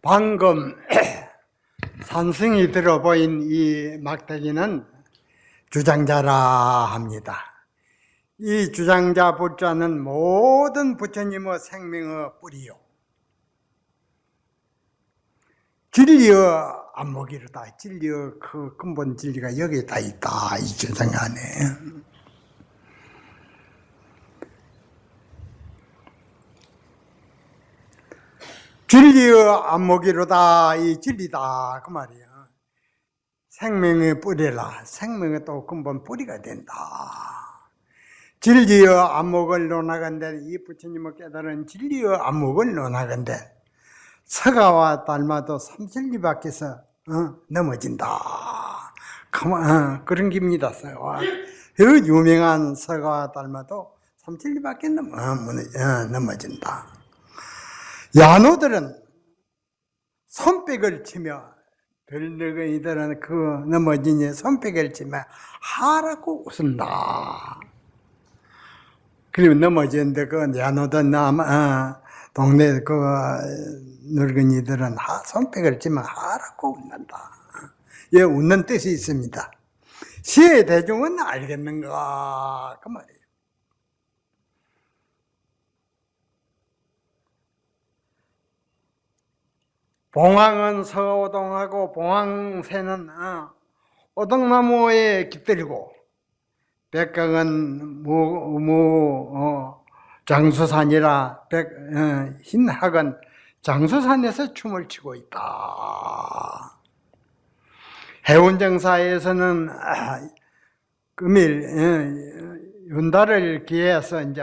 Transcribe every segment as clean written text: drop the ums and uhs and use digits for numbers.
방금 산승이 들어보인 이 막대기는 주장자라 합니다. 이 주장자 불자는 모든 부처님의 생명의 뿌리요, 진리의 안목이로다. 진리의 그 근본 진리가 여기에 다 있다, 이 주장 안에. 진리의 안목이로다, 이 진리다 그 말이야. 생명의 뿌리라. 생명의 또 근본 뿌리가 된다. 진리의 안목을 논하건대, 이 부처님을 깨달은 진리의 안목을 논하건대 서가와 닮아도 삼천리 밖에서 넘어진다. 그런 겁니다. 서가와 그 유명한 서가와 닮아도 삼천리 밖에 넘어진다. 야노들은 손뼉을 치며, 덜늙은이들은 그 넘어지니 손뼉을 치며 하라고 웃는다. 그리고 넘어지는데 그 야노든 동네 그 늙은이들은 손뼉을 치며 하라고 웃는다. 예, 웃는 뜻이 있습니다. 시의 대중은 알겠는가 그 말이에요. 봉황은 서오동하고 봉황새는 오동나무에 깃들이고, 백각은 장수산이라 흰학은 장수산에서 춤을 추고 있다. 해운정사에서는 금일 윤달을 기해서 이제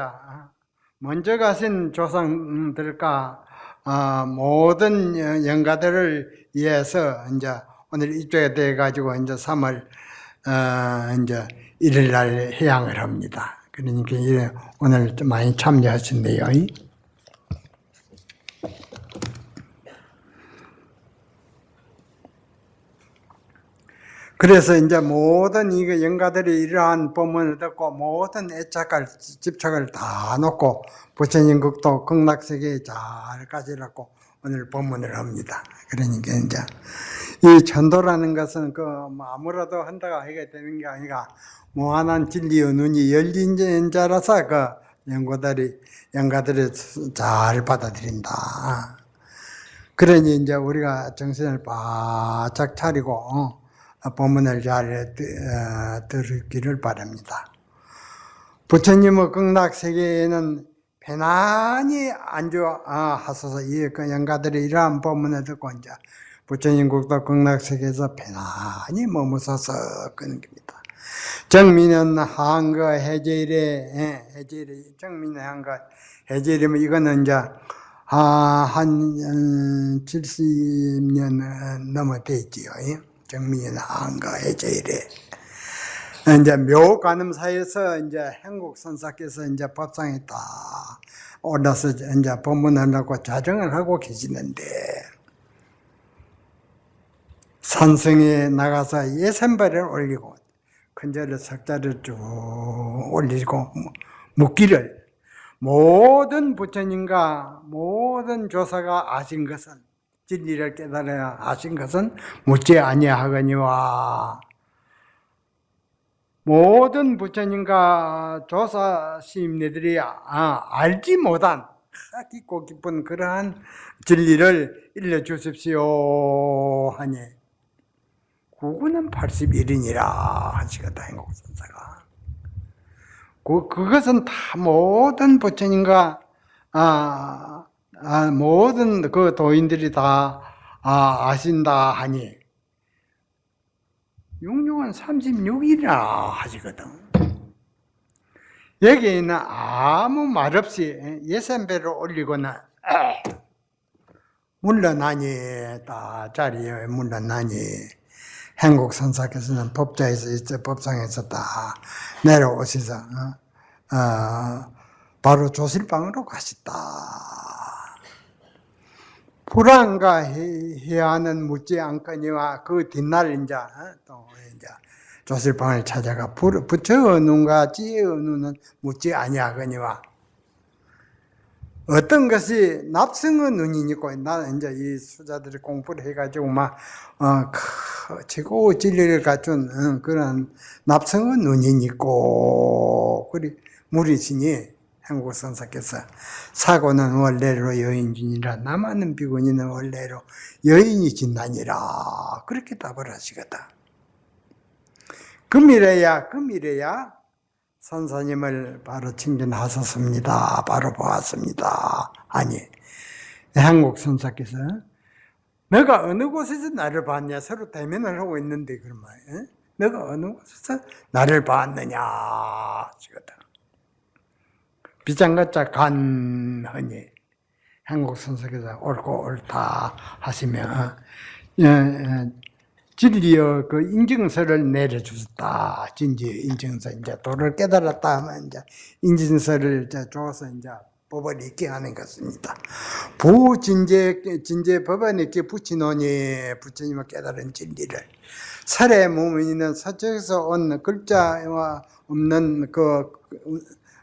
먼저 가신 조상들과 모든 영가들을 위해서 이제 오늘 이쪽에 돼 가지고 이제 3월 이제 1일 날 해양을 합니다. 그러니까 오늘 좀 많이 참여하신대요. 그래서 이제 모든 이 영가들이 이러한 법문을 듣고 모든 집착을 다 놓고 부처님 극도 극락세계에 잘 가지라고 오늘 법문을 합니다. 그러니까 이제 이 전도라는 것은 아무라도 한다고 하게 되는 게 아니라 무한한 진리의 눈이 열린 자라서 그 영가들이 잘 받아들인다. 그러니 이제 우리가 정신을 바짝 차리고 법문을 잘 들기를 바랍니다. 부처님의 극락세계에는 편안히 안주하소서. 이 영가들이 이러한 법문을 듣고 이제 부처님 국도 극락세계에서 편안히 머무서서 그런 겁니다. 정민은 한거 해제일에 정민의 한거 해제일이면 이거는 이제 한 70년 넘어 됐지요. 정민은 한거 해제일에 이제 묘관음사에서 이제 행국선사께서 이제 법상에 딱 올라서 이제 법문하려고 자정을 하고 계시는데, 산성에 나가서 예산발을 올리고 큰절을 석자를 쭉 올리고 묻기를, 모든 부처님과 모든 조사가 아신 것은, 진리를 깨달아야 아신 것은 묻지 아니하거니와 모든 부처님과 조사 스님네들이 알지 못한 깊고 깊은 그러한 진리를 일러주십시오 하니 구구는 81인이라 하시거든, 행국선사가. 그것은 다 모든 부처님과 모든 그 도인들이 다 아신다 하니 육룡은 36이라 하시거든. 여기에는 아무 말 없이 예산배를 올리거나 물러나니, 자리에 물러나니, 행국선사께서는 법상에서 다 내려오셔서 바로 조실방으로 가셨다. 불안과 해하는 묻지 않거니와 그 뒷날 이제 조실방을 찾아가 부처의 눈과 지혜의 눈은 묻지 아니하거니와 어떤 것이 납승의 눈이 있고, 나는 이제 이 수자들이 공부를 해가지고 최고 진리를 갖춘 그런 납승의 눈이 있고, 그리 무리시니 한국 선사께서 사고는 원래로 여인이니라 남하는 비구니는 원래로 여인이 진나니라 그렇게 답을 하시거든. 금이래야 선사님을 바로 칭찬하셨습니다. 바로 보았습니다. 아니, 한국 선사께서 너가 어느 곳에서 나를 봤냐? 서로 대면을 하고 있는데 그런 말이에요. 너가 어느 곳에서 나를 봤느냐? 하시거든. 비장가짜 간허니 한국 선사께서 옳고 옳다 하시면 진리의 그 인증서를 내려주셨다. 진리의 인증서. 이제 도를 깨달았다 하면 이제 인증서를 줘서 이제 법을 있게 하는 것입니다. 진제 법안에 있게 붙이노니 부처님을 깨달은 진리를 설의 몸에 있는 서쪽에서 온 글자와 없는 그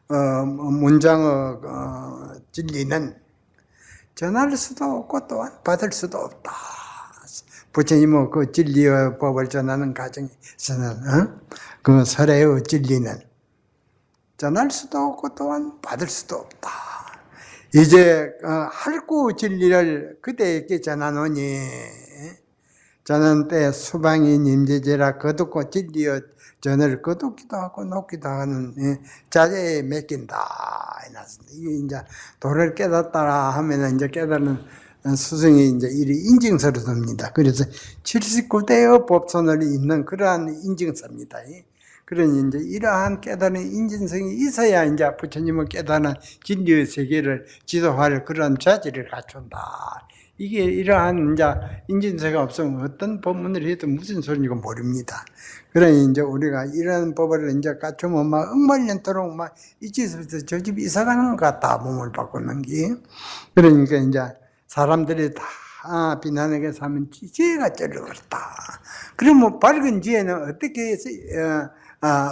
문장의 진리는 전할 수도 없고 또한 받을 수도 없다. 부처님은 그 진리의 법을 전하는 과정에서는 그 설의 진리는 전할 수도 없고 또한 받을 수도 없다. 이제 할구 진리를 그대에게 전하노니 저는 때 수방이 임재제라 거둡고 진리의 전을 거둡기도 하고 높기도 하는 자제에 맡긴다. 이게 이제 도를 깨닫다라 하면 이제 깨닫는 스승이 이제 이리 인증서를 줍니다. 그래서 79대의 법선을 잇는 그러한 인증서입니다. 그러니 이제 이러한 깨달은 인증성이 있어야 이제 부처님을 깨달은 진리의 세계를 지도할 그런 자질을 갖춘다. 이게 이러한 이제 인증서가 없으면 어떤 법문을 해도 무슨 소리인지 모릅니다. 그러니 이제 우리가 이런 법을 이제 갖추면 막 억만년도록 막 이 집에서 저 집 이사가는 것 같다. 몸을 바꾸는 게. 그러니까 이제 사람들이 다 비난하게 사면 지혜가 쩔어버렸다. 그러면 밝은 지혜는 어떻게 해서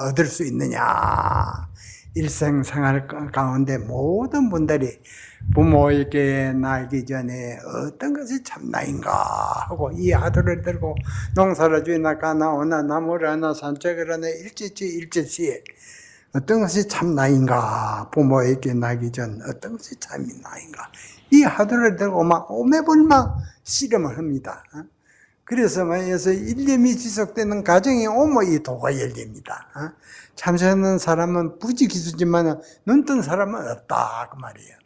얻을 수 있느냐. 일생생활 가운데 모든 분들이 부모에게 나기 전에 어떤 것이 참나인가 하고 이 하도를 들고 농사를 지으나 가나오나 나무를 하나 산책을 하나 일제시에 어떤 것이 참나인가, 부모에게 나기 전 어떤 것이 참나인가, 이 하도를 들고 막 오매불망 씨름을 합니다. 그래서 말해서 일념이 지속되는 과정이 오모 이 도가 열립니다. 참선하는 사람은 부지기수지만 눈뜬 사람은 없다 그 말이에요.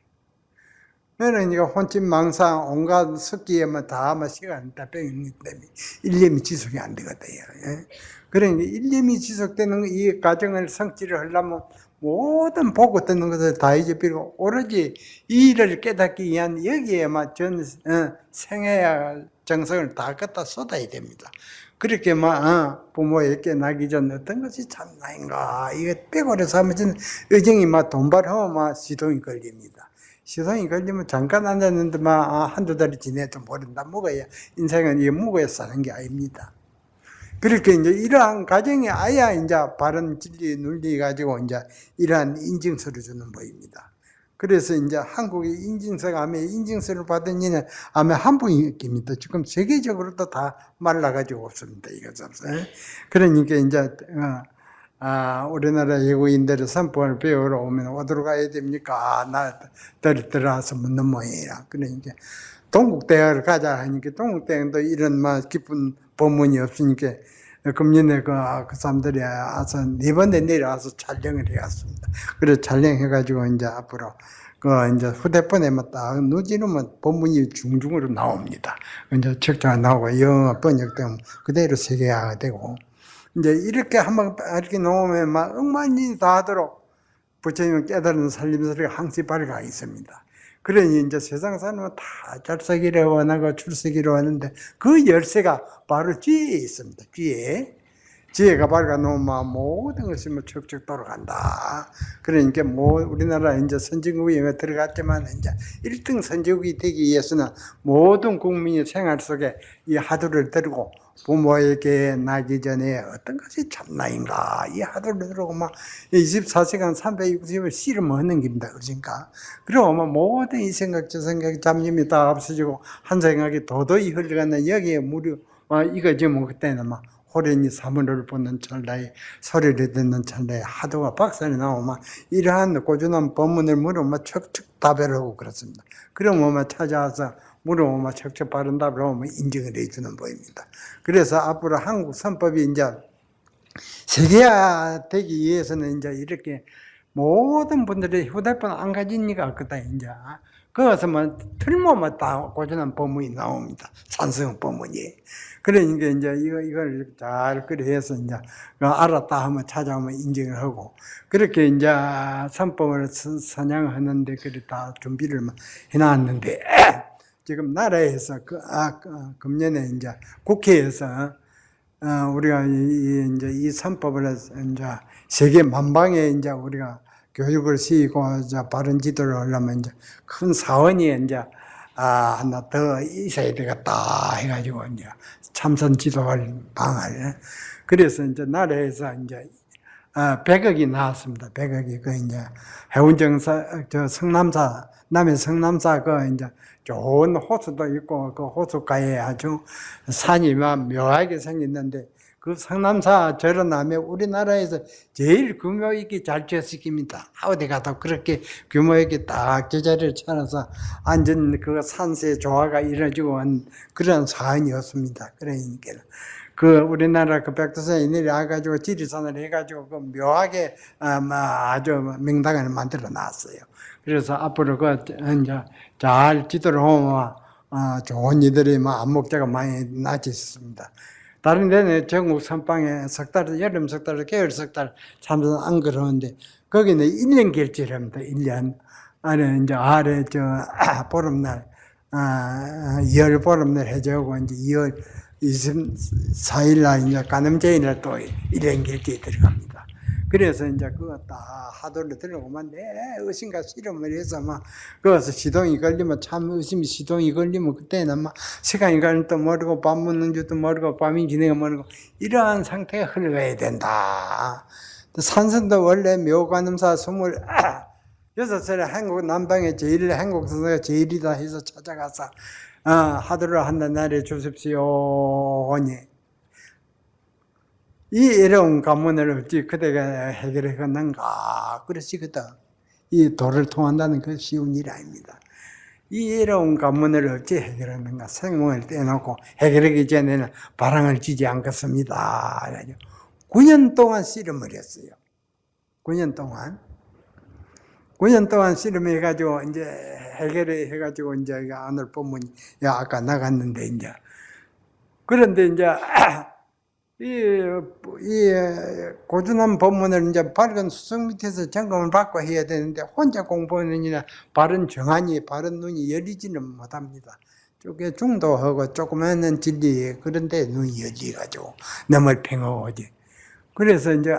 그러니까 혼침망상 온갖 습기에만 다 시간 다 빼기 때문에 일념이 지속이 안 되거든요. 그러니까 일념이 지속되는 이 과정을 성취를 하려면 모든 보고 듣는 것을 다 잊어버리고 오로지 이 일을 깨닫기 위한 여기에만 전 생애와 정성을 다 갖다 쏟아야 됩니다. 그렇게 부모에게 나기 전 어떤 것이 참나인가 이거 빼고려서 하면 의정이 돈발하면 시동이 걸립니다. 시동이 걸리면 잠깐 앉았는데 한두 달이 지내도 모른다. 먹어야 인생은 이게 먹어야 사는 게 아닙니다. 그렇게 이제 이러한 과정이 아야 이제 바른 진리 눌리 가지고 이제 이러한 인증서를 주는 법입니다. 그래서 이제 한국의 인증서가 아마 인증서를 받은 이는 아마 한 분입니다. 지금 세계적으로도 다 말라가지고 없습니다. 이것은. 그러니까 이제 우리나라 외국인들이 선법을 배우러 오면 어디로 가야 됩니까? 나 들어와서 묻는 모양이라. 그러니까 동국대학을 가자 하니까 동국대학도 이런 깊은 법문이 없으니까 금년에 그 사람들이 와서 4번에 내려와서 촬영을 해왔습니다. 그래서 촬영해가지고 이제 앞으로 이제 휴대폰에만 딱 누지르면 법문이 중중으로 나옵니다. 이제 책자가 나오고 영어 번역되면 그대로 세계화가 되고 이제 이렇게 한번 이렇게 놓으면 억만이 다 하도록 부처님은 깨달은 살림살이가 항시 발휘가 있습니다. 그러니 이제 세상 사람은 다 잘 쓰기를 원하고 출세기를 원하는데 그 열쇠가 바로 지혜에 있습니다. 지혜가 밝아놓으면 모든 것이 척척 돌아간다. 그러니까 우리나라 이제 선진국에 들어갔지만 이제 1등 선진국이 되기 위해서는 모든 국민의 생활 속에 이 하도를 들고 부모에게 나기 전에 어떤 것이 참나인가 이 하도를 들고 막 24시간 360일 씨름하는 겁니다. 그러니까 그리고 뭐 모든 이 생각 저 생각 잡념이 다 없어지고 한 생각이 도도히 흘러가는 여기에 무료 이거 지금 그때는 막 호련히 사물을 보는 찰나에 소리를 듣는 찰나에 하도가 박살이 나고 막 이러한 꾸준한 법문을 물으면 척척 답을 하고 그렇습니다. 그러면 찾아와서 물어보면 척척 바른 답을 하면 인정을 해주는 법입니다. 그래서 앞으로 한국 선법이 이제 세계화 되기 위해서는 이제 이렇게 모든 분들이 휴대폰 안 가진 리가 없거든, 이제. 거기서 뭐, 틀모만 다 고전한 법문이 나옵니다. 산성 법문이. 그러니까 이제 이걸 잘 그래 해서 이제 알았다 하면 찾아오면 인정을 하고 그렇게 이제 선법을 선양하는데 그래 다 준비를 해놨는데 지금 나라에서 금년에 이제 국회에서 우리가 이제 이 선법을 이제 세계 만방에 이제 우리가 교육을 시키고 이제 바른 지도를 하려면 이제 큰 사원이 이제 하나 더 있어야 되겠다 해가지고 이제 참선 지도할 방을 그래서 이제 나라에서 이제 100억이 나왔습니다. 100억이 그 이제 해운정사 저 성남사 남해 성남사 그 이제 좋은 호수도 있고 그 호수가에 아주 산이 막 묘하게 생겼는데 그 성남사 절어나면 우리나라에서 제일 규모 있게 잘 지었습니다. 어디 가도 그렇게 규모 있게 딱 제자리를 찾아서 완전 그 산세 조화가 이루어지고 한 그런 사안이었습니다. 그러니까 그 우리나라 그 백두산에 내려와가지고 지리산을 해가지고 그 묘하게 아주 명당을 만들어 놨어요. 그래서 앞으로 그 이제 잘 지도를 하면 좋은 이들이 안목자가 많이 나아졌습니다. 다른 데는 전국 선방에 석 달, 여름 석 달, 겨울 석 달 참선 안 그러는데 거기는 1년 결제를 합니다. 1년. 아래 이제 아래 저 보름날, 2월 보름날 해주고 이제 2월 24일날 이제 간음제일날 또 1년 결제에 들어갑니다. 그래서 이제 그거 다 하도를 들어오면 내 의심과 실험을 해서 막 거기서 시동이 걸리면 참 의심이 시동이 걸리면 그때는 막 시간이 가는 또 모르고 밥 먹는 줄도 모르고 밤이 지내가 모르고 이러한 상태가 흘러가야 된다. 산선도 원래 묘관음사 26살에 한국 남방에 제일 한국 선사가 제일이다 해서 찾아가서 하도를 한다 날에 주십시오 하니 이 어려운 관문을 어찌 그대가 해결해 갔는가 그러시거든. 이 도를 통한다는 그 쉬운 일이 아닙니다. 이 어려운 관문을 어찌 해결하는가 생명을 떼놓고 해결하기 전에는 바람을 쥐지 않겠습니다. 9년 동안 씨름을 했어요. 9년 동안 씨름해가지고 이제 해결해가지고 이제 오늘 본문이 아까 나갔는데 이제 그런데 이제 이 고준한 법문을 이제 밝은 수성 밑에서 점검을 받고 해야 되는데 혼자 공부하느니라 바른 정한이 바른 눈이 열리지는 못합니다. 쪼개 중도하고 조그마한 진리 그런데 눈이 열리가지고 너무 평화하지. 그래서 이제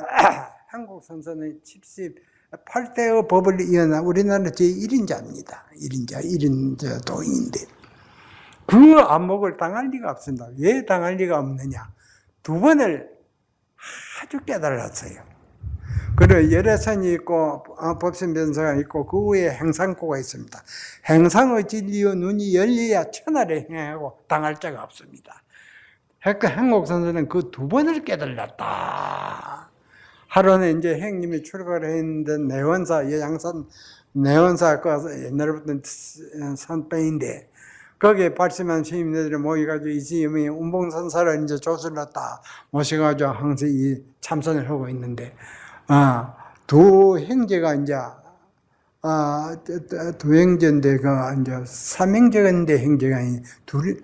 한국 선사는 78대의 법을 이어나 우리나라 제1인자입니다. 1인자 도인인데 그 안목을 당할 리가 없습니다. 왜 당할 리가 없느냐? 2번을 아주 깨달았어요. 그리고 열애선이 있고 법신변사가 있고 그 후에 행상고가 있습니다. 행상의 진리의 눈이 열려야 천하를 행하고 당할 자가 없습니다. 한국선사는 그 2번을 깨달았다. 하루는 이제 형님이 출가를 했는데 내원사 여양산 내원사 그 옛날부터 산배인데 거기에 발심한 스님들이 모여가지고 이 스님이 운봉선사를 이제 조술렀다 모셔가지고 항상 이 참선을 하고 있는데, 두 형제가 이제, 두 형제인데, 이제 삼형제인데 형제가 둘이,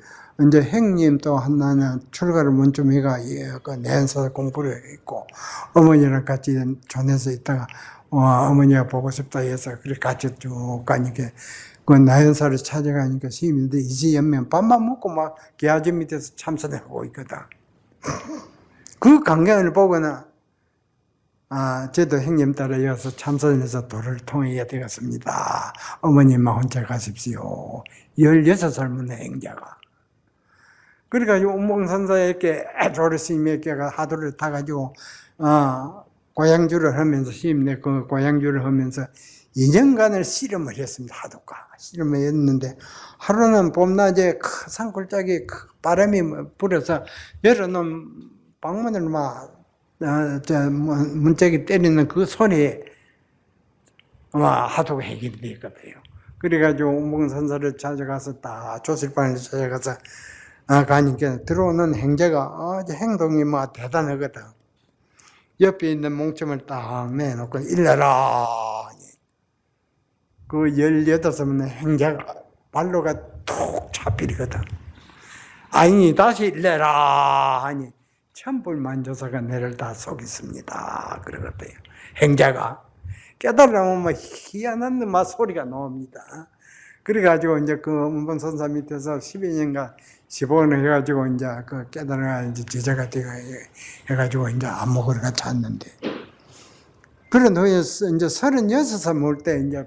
이제 형님 또 하나는 출가를 먼좀 해가 그 내연사 공부를 했고, 어머니랑 같이 전해서 있다가, 어머니가 보고 싶다 해서 그렇게 같이 쭉 가니까, 그 나연사를 찾아가니까 스님인데 이제 연면 밥만 먹고 막 개아지 밑에서 참선을 하고 있거든. 그 광경을 보거나 저도 형님 따라 이어서 참선해서 도를 통해야 되겠습니다. 어머님만 혼자 가십시오. 16살 문의 행자가. 그래가지고 운봉선사에게 조르스님에게가 하도를 타가지고 고향주를 하면서 스님네 그 고향주를 하면서 2년간을 씨름을 했습니다. 하도가 씨름을 했는데 하루는 봄낮에 큰 산골짜기 바람이 불어서 열어놓은 방문을 문짝이 때리는 그 소리에 하도가 해결이 됐거든요. 그래가지고 운봉선사를 찾아가서 딱 조실반을 찾아가서 가니까 들어오는 행자가 행동이 대단하거든. 옆에 있는 몽점을 딱 내놓고 일러라. 그 18명 행자가 발로가 툭 차버리거든. 아니 다시 일러라 하니 천불만조사가 내를 다 속였습니다. 그러거든요. 행자가 깨달으면 희한한 소리가 나옵니다. 그래가지고 이제 그 운봉선사 밑에서 12년간 15년을 해가지고 이제 그 깨달아 이제 제자가 해가지고 이제 안목을 같이 잤는데, 그런 후에 이제 36살 먹을 때 이제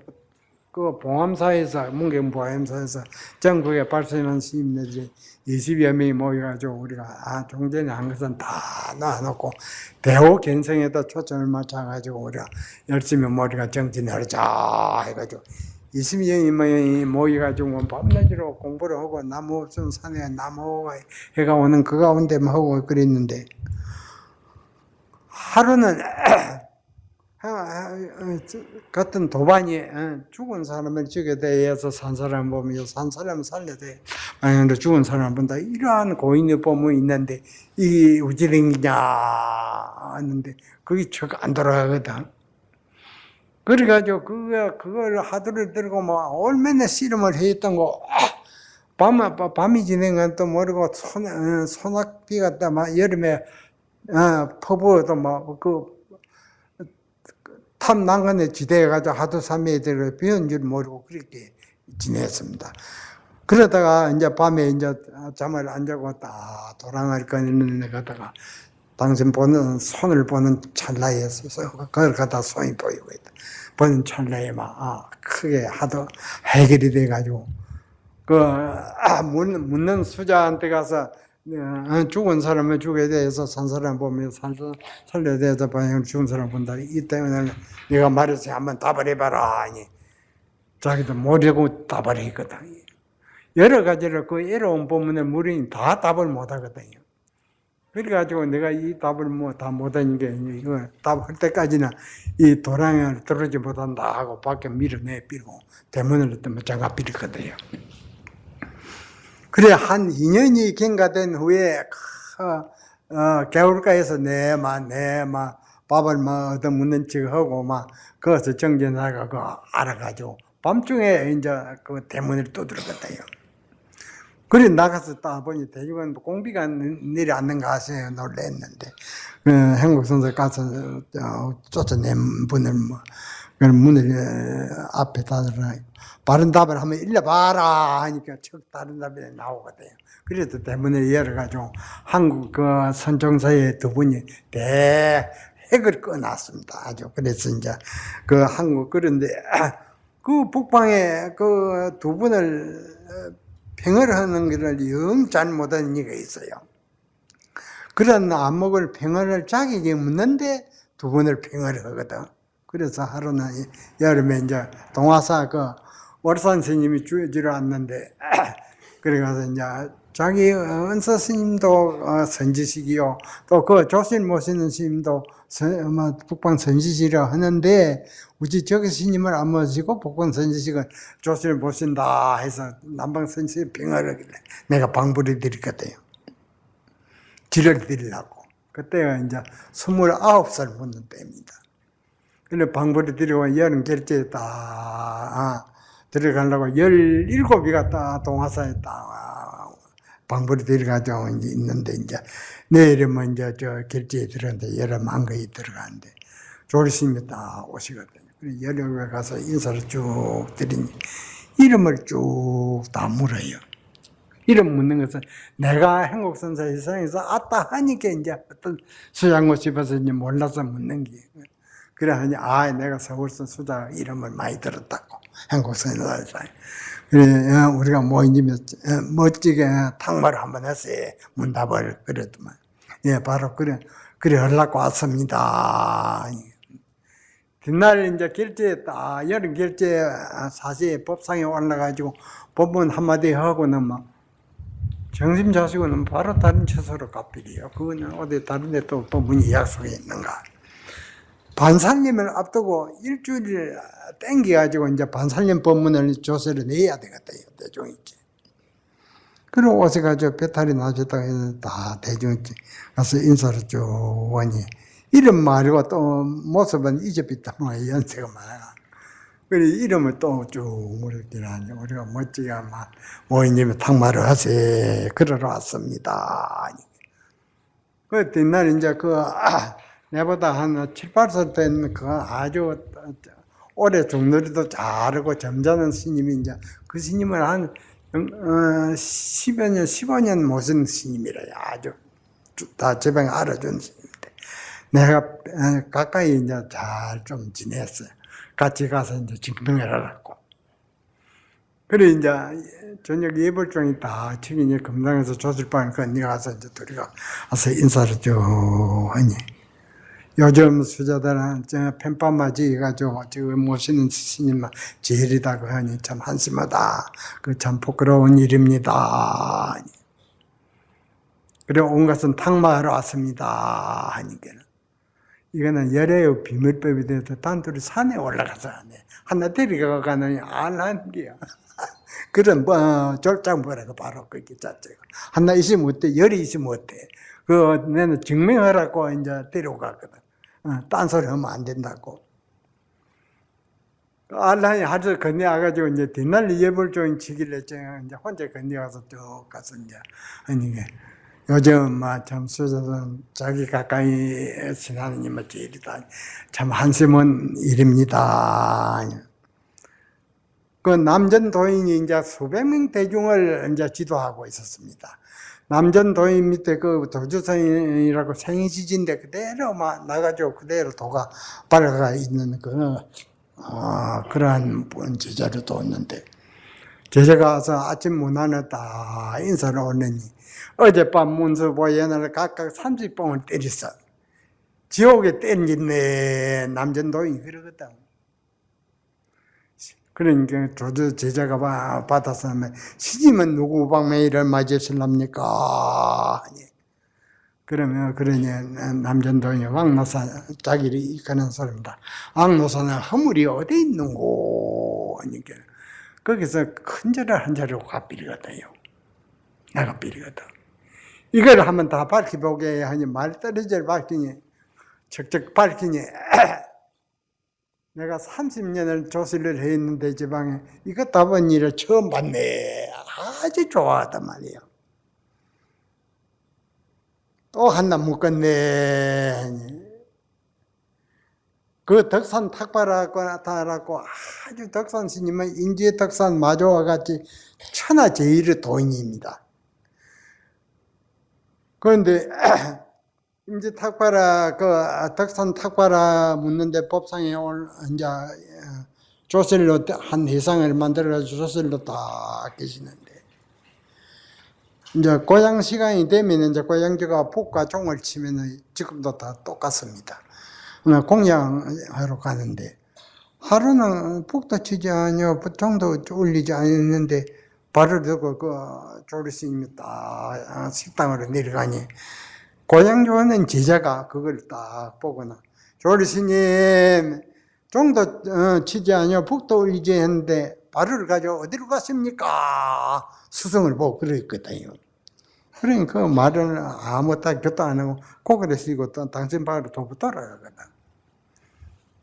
그 봉암사에서, 문경 봉암사에서 전국에 발생한 스님들이 20여 명이 모여가지고 우리가 종전에 한 것은 다 놔놓고 대호 견성에다 초점을 맞춰가지고 우리가 열심히 우리가 정진하자 해가지고 20명이 모여가지고 밤낮으로 공부를 하고 나무 없으면 산에 나무가 해가 오는 그 가운데만 하고 그랬는데, 하루는 같은 도반이 죽은 사람을 죽여야 돼서 산 사람 보면 산 사람 살려야 돼. 만약에 죽은 사람 본다. 이러한 고인의 법문이 있는데 이게 우지랭이냐 하는데 그게 척 안 돌아가거든. 그래가지고 그걸 하도를 들고 얼마나 씨름을 했던 거. 밤이 지나간 또 모르고 소낙비가 또 여름에 퍼부어도 탐 난간에 지대해가지고 하도 3일을 비운 줄 모르고 그렇게 지냈습니다. 그러다가 이제 밤에 이제 잠을 안 자고 딱 도랑을 꺼내는 데 가다가 당신 손을 보는 찰나에 있어서 그걸 갖다 손이 보이고 있다. 보는 찰나에 크게 하도 해결이 돼가지고 묻는 수자한테 가서 죽은 사람을 죽여야 돼서 산 사람 보면 살려야 돼서 죽은 사람 본다. 이 때문에 내가 말해서 한번 답을 해봐라 하니 자기도 모르고 답을 했거든. 여러 가지로 그 애로운 법문을 무리는 다 답을 못 하거든요. 그래가지고 내가 이 답을 다 못하는 게 이거 답할 때까지는 이 도랑을 들어오지 못한다 하고 밖에 밀어내비고 대문을 또 장갑 비렸거든요. 그래 한 2년이 경과된 후에 개울가에서 내만 밥을 얻어 묻는 척하고 거기서 정진하고 알아가지고 밤중에 이제 그 대문을 두드렸거든요. 그래 나가서 딱 보니 대중은 공비가 내려앉는가 하세요. 놀랬는데 행복선사 가서 쫓아낸 분을 문을 앞에 닫으라. 바른 답을 하면 일러봐라 하니까 척 다른 답이 나오거든요. 그래서 대문을 열어가지고 한국 그 선종사의 두 분이 대핵을 꺼놨습니다. 아주. 그래서 이제 그 한국, 그런데 그 북방에 그 두 분을 평을 하는 것을 영 잘못한 이가 있어요. 그런 안목을 평을 자격이 없는데 두 분을 평을 하거든. 그래서 하루는 여름에 이제 동화사 월산 스님이 주지를 않는데, 그래가서 이제 자기 은서 스님도 선지식이요. 또 그 조실 모시는 스님도 북방 선지식이라 하는데, 우리 저기 스님을 안 모시고 북방 선지식을 조실 모신다 해서 남방 선지식 병을 하길래 내가 방불을 드렸거든요. 지를 드리려고. 그때가 이제 29살 묻는 때입니다. 그래 방불을 드리고 여름 결제에 딱 들어가려고 17이가 딱 동화사에 딱 방불이 들어가지고 있는데, 이제 내일이면 이제 결제에 들어갔는데 여름 한거에 들어가는데 조리스님이 딱 오시거든요. 그래서 17에 가서 인사를 쭉 드리니 이름을 쭉 다 물어요. 이름 묻는 것은 내가 행복선사 세상에서 아따 하니까 이제 어떤 수장고 집에서 이제 몰라서 묻는 게. 그래 하니 내가 서울서 수자 이름을 많이 들었다고. 행복선사. 그래, 우리가 모임집에 멋지게 탕마를 한번 했어요. 문답을 그랬더만. 예, 바로 그래 하려고 왔습니다. 뒷날 이제 결제했다. 여름 결제 사실 법상에 올라가지고 법문 한마디 하고는 막 정심 자시고는 바로 다른 처소로 가버려요. 그거는 어디 다른 데 또 법문이 약속에 있는가. 반살림을 앞두고 일주일 땡겨가지고 이제 반살림 법문을 조서를 내야 되겠다. 대중이 있지. 그리고 옷에 가지고 배탈이 나셨다고 해서 다 대중이 가서 인사를 쭉 하니 이름 말고 또 모습은 잊어버렸단 말이야. 연세가 많아. 그래 이름을 또 쭉 물었더니 우리가 멋지게 막 모임님이 탕마를 하세 그러러 왔습니다. 그 뒷날 이제 내보다 한 7, 8살 된 아주 오래 종놀이도 잘하고 점잖은 스님이 이제 그 스님을 한 10여 년, 15년 모신 스님이라 아주 다 제방 알아준 스님인데 내가 가까이 이제 잘 좀 지냈어요. 같이 가서 이제 증명을 하라고. 그래 이제 저녁 예불종이 다 치기 이제 금당에서 조실방을 건너가서 이제 둘이 가서 인사를 쭉 하니 요즘 수자들은 펜판 맞이해가지고 지금 모시는 스님만 제일이다고 하니 참 한심하다. 그 참 부끄러운 일입니다. 그래 온 것은 탕마하러 왔습니다. 하니까는 이거는 열애의 비밀법이 돼서 단둘이 산에 올라가서 하네. 하나 데리고가는 안 하는 게야. 그런 졸장 뭐라고 바로 그게 자체가. 하나 있으면 어때? 열이 있으면 어때? 내는 증명하라고 이제 데려가거든. 딴소리 하면 안 된다고. 알라니 하루 건너가지고 이제 뒷날 예불종이 치길래 이제 혼자 건너가서 쭉 가서 이제 아니 요즘 참 수저는 자기 가까이 지나는 님은 제일이다. 참 한심한 일입니다. 그 남전 도인이 이제 수백 명 대중을 이제 지도하고 있었습니다. 남전 도인 밑에 그 도주선이라고 생이지진데 그대로 막 나가지고 그대로 도가 밝아가 있는 그러한 제자를 뒀는데 제자가 와서 아침 문안을 딱 인사를 올리니 어젯밤 문수보현을 각각 30봉을 때렸어. 지옥에 땡겼네. 남전 도인이 그러거든. 그러니까 도주 제자가 받아서 하면 시집은 누구 방매일을 맞이했을랍니까? 그러면 그러니 남전도인이 왕노사 자기를 이끄는 소리입니다. 왕노사는 허물이 어디 있는고? 하니까 거기서 큰 절을 한 자리로 가버리거든요. 나가 버리거든. 이걸 한번 다 밝혀보게 하니 말떨어질 밝히니 척척 밝히니 내가 30년을 조실을 했는데 지방에 이거 답은 일을 처음 봤네. 아주 좋아하단 말이에요. 또 하나 묶었네. 그 덕산 탁발하고 나타나고 아주 덕산 스님은 인지의 덕산 마조와 같이 천하제일의 도인입니다. 그런데 이제 덕산 탁발아 묻는데 법상에 이제 조실로 한 회상을 만들어가지고 조실로 딱 계시는데 이제 고향 시간이 되면 이제 고향제가 북과 종을 치면은 지금도 다 똑같습니다. 공양하러 가는데 하루는 북도 치지 않으며 종도 울리지 않았는데 발을 들고 조리 스님이 딱 식당으로 내려가니 고향조는 제자가 그걸 딱 보거나 조리 스님 종도 치지 않으며 북도 울리지 했는데 발을 가지고 어디로 갔습니까? 수성을 보고 그랬거든요. 그러니까 그 말을 아무 딱 곁도 안 하고 고개를 숙이고 또 당신 방으로 도부 돌아가거든.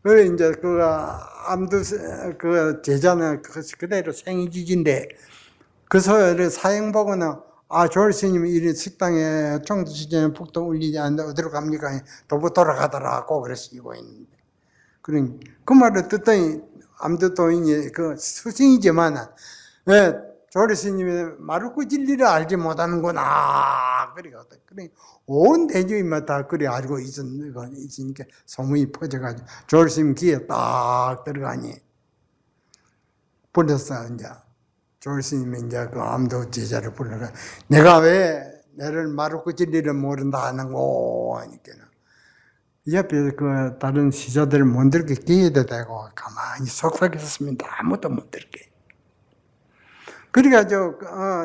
그래 이제 그 제자는 그대로 생이지진데 그 소리를 사형 보고는 조리 스님이 이 식당에 종도 치지 않으며 북도 울리지 않는데 어디로 갑니까? 도부 돌아가더라고 그랬고 있는데. 그 말을 듣더니 암두도인이 그 수승이지만 왜 조리 스님이 마루코 진리를 알지 못하는구나. 그래 온 대중이만 다 그래 알고 있으니까 소문이 퍼져가지고 조리 스님 귀에 딱 들어가니 불렀어 이제 조을 스님이 이제 그 암도 제자를 불러가 내가 왜 너를 마루코 진리를 모른다 하는고 하니까는 이 앞에 그 다른 시자들 못 들게 기회도 되고 가만히 속삭였습니다. 아무도 못 들게. 그래가지고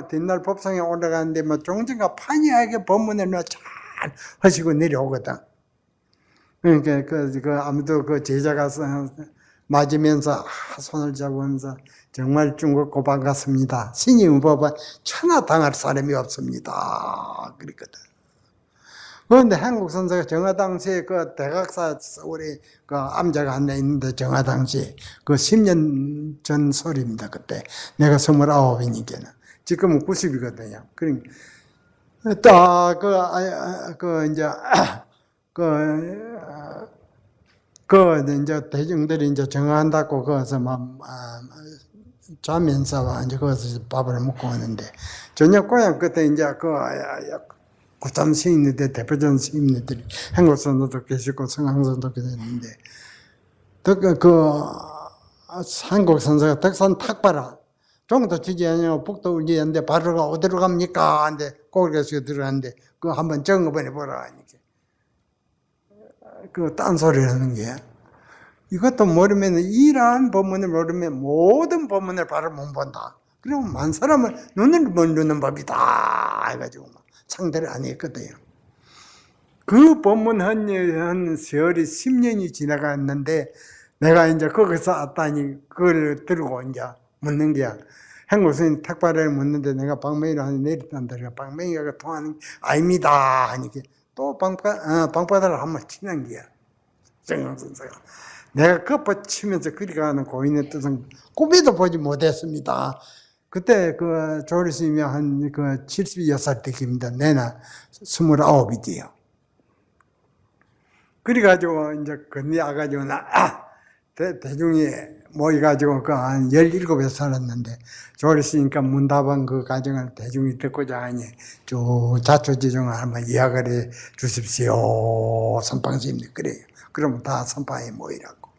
뒷날 법상에 올라가는데 뭐 종지가 판이하게 법문을 잘 하시고 내려오거든. 그러니까 아무도 그 제자가 맞으면서 손을 잡으면서 정말 중국 고방 같습니다. 신이 법은 천하 당할 사람이 없습니다. 그랬거든. 그런데 한국 선사가 정화당시에 그 대각사 우리 그 암자가 하나 있는데 정화당시에 그 10년 전 소리입니다. 그때 내가 29이니까는 지금은 90이거든요. 그러니까 이제 대중들이 이제 정화한다고 거기서 막 자면서 이제 거기서 밥을 먹고 오는데 저녁 고향 그때 이제 구참 스님들, 대표전 스님들이 한국선도도 계시고 성황선도 계셨는데 한국선사가 덕산 탁바라 종도 지지 아니고 북도 울지 않는데 바로가 어디로 갑니까? 한데 고개에서 들어갔는데 그거 한번 점검해 보라 하니까 그 딴소리를 하는 게 이것도 모르면 이러한 법문을 모르면 모든 법문을 바로 못 본다. 그리고 만 사람은 눈을 못 뜨는 법이다 해가지고 상대를 안 했거든요. 그 법문 한 세월이 10년이 지나갔는데 내가 이제 거기서 왔다니 그걸 들고 이제 묻는 게야. 한국선인 탁발을 묻는데 내가 방맹이로 하는 내렸단다. 방맹이가 통하는 게 아닙니다 하니까 또 방바다를 한번 치는 게야. 정강선사가. 내가 급받치면서 그리 가는 고인의 뜻은 꿈에도 보지 못했습니다. 그때 그 조리 스님이 한 76살 때입니다. 내나 29이지요. 그래가지고 이제 건너가지고 대중이 모여가지고 한 17에 살았는데 조리 스님과 문답한 그 가정을 대중이 듣고자 하니 쭉 자초지종을 한번 이야기를 해 주십시오. 선방스님들 그래요. 그러면 다 선방에 모이라고.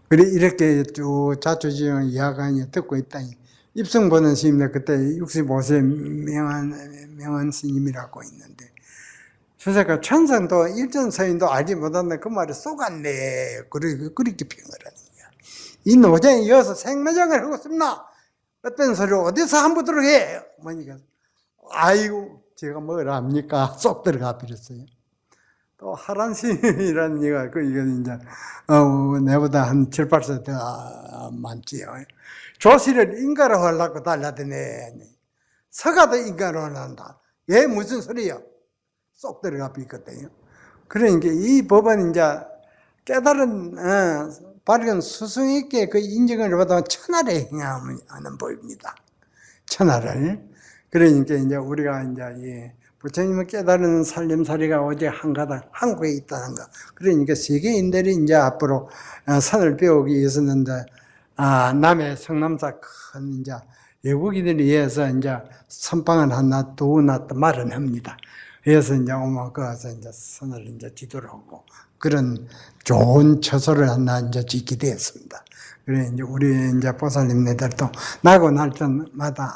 그래 이렇게 쭉 자초지종을 이야기하니 듣고 있다니 입성 보는 스님들 그때 65세 명한 스님이라고 있는데 수세가 천상도 일전서인도 알지 못한다 그 말이 쏘갔네 그렇게 평을 하는 거야. 이 노장이 이어서 생매장을 하고 싶나? 어떤 소리 어디서 한번 들어게? 뭐니까 아이고 제가 뭘 압니까? 쏙 들어가 버렸어요. 또 하란 스님이라는 얘가 이건 이제 내보다 한 7, 8세 더 많지요. 조실을 인가로 하려고 달라드네. 서가도 인가로 한다. 얘 무슨 소리야? 쏙 들어가 있거든요. 그러니까 이 법은 이제 깨달은 밝은 스승 있게 그 인정을 받아 천하를 행하는 법입니다. 천하를. 그러니까 이제 우리가 이제 부처님은 깨달은 살림살이가 오직 한 가닥 한국에 있다는 거. 그러니까 세계인들이 이제 앞으로 선을 배우기 위해서는 남해 성남사 큰 이제 외국인들에 의해서 이제 선방을 하나 두나 마련합니다. 그래서 이제 거기서 이제 선을 이제 지도를 하고 그런 좋은 처소를 하나 이제 짓게 되었습니다. 그래 이제 우리 이제 보살님네들도 나고 날 때마다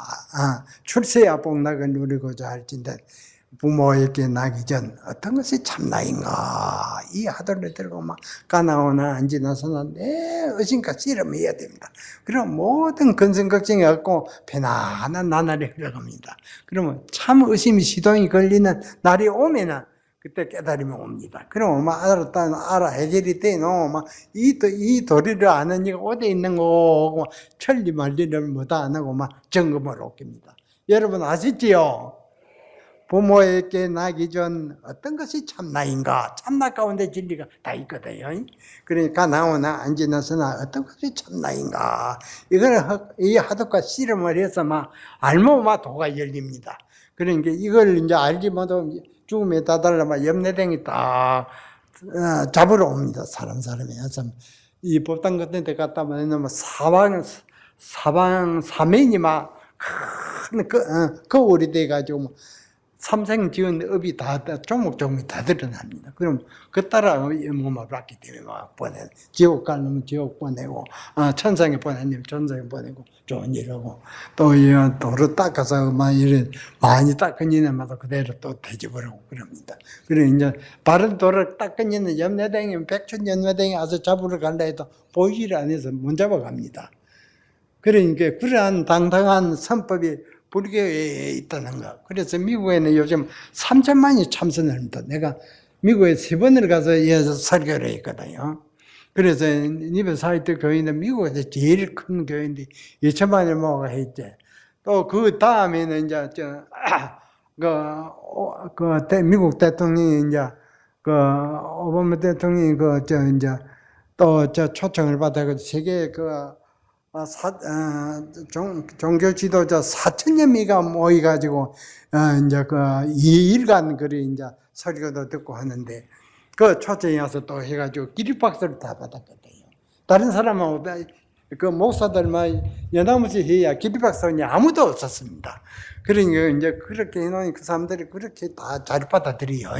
출세야 복락을 누리고자 할진데 부모에게 나기 전 어떤 것이 참나인가 이 하도를 들고 막 가나오나 안지나서나 내 의심과 씨름해야 됩니다. 그럼 모든 근심 걱정이 없고 편안한 나날이 흘러갑니다. 그러면 참 의심이 시동이 걸리는 날이 오면은 그때 깨달음이 옵니다. 그럼 막 알아 해결이 되노 이 도리를 아는 이가 어디 있는 거고 천리 말리를 못 안 하고 막 점검을 옮깁니다. 여러분 아시지요? 부모에게 나기 전 어떤 것이 참나인가? 참나 가운데 진리가 다 있거든요. 그러니까 나오나 안 지나서나 어떤 것이 참나인가? 이 하도가 씨름을 해서 알면 도가 열립니다. 그러니까 이걸 이제 알지 못하면 죽음에 다달라 염내댕이 딱 잡으러 옵니다. 사람이. 이 법당 같은 데 갔다 오면 사면이 큰 거울이 돼가지고 삼생 지은 업이 다 조목조목이 다 드러납니다. 그럼 그 따라 몸을 받기 때문에 막 보내 지옥 가려면 지옥 보내고 천상에 보내면 천상에 보내고 좋은 일하고 또 도로 닦아서 막 이런 많이 닦은 이년마다 그대로 또 되집으라고 그럽니다. 그래 이제 바른 도를 닦은 이는 염려댕이 백천 염려댕이 아주 잡으러 갈라 해도 보이질 않아서 못 잡아갑니다. 그러니까 그러한 당당한 선법이 불교에 있다는 거. 그래서 미국에는 요즘 3천만이 참선을 합니다. 내가 미국에 3번을 가서 설교를 했거든요. 그래서 니베 사이트 교회는 미국에서 제일 큰 교회인데 2천만을 모아가 했지. 또 그 다음에는 이제 미국 대통령이 이제 오바마 대통령이 또 초청을 받아서 세계 종교 지도자 4천여 명이가 모여가지고, 이제 2일간 그리 이제 설교도 듣고 하는데, 그 초청이 와서 또 해가지고 기립박수를 다 받았거든요. 다른 사람하고, 목사들만 연합없이 해야 기립박수는 아무도 없었습니다. 그러니까 이제 그렇게 해놓으니 그 사람들이 그렇게 다 잘 받아들여요.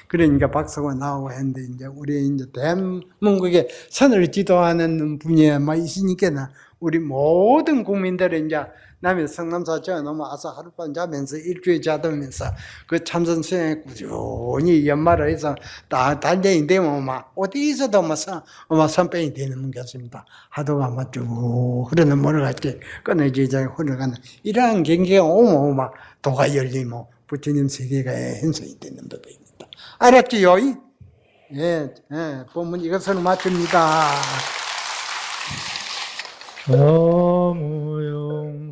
그러니까 박수가 나오고 했는데, 이제 우리 이제 대한민국에 선을 지도하는 분이 막 있으니까 우리 모든 국민들이 이제 남의 성남사 저 넘어와서 하룻밤 자면서 일주일 자면서 그 참선 수행에 꾸준히 연말을 해서 다 단장이 되면 막 어디서도 선배이 되는 것입니다. 하도가 막 쭉 흐르는 물같이 끊어지지 흘러가는 이러한 경계가 오면 막 도가 열리면 부처님 세계가 현성이 되는 법입니다. 알았지요? 예, 본문 이것을 마칩니다. 무용선불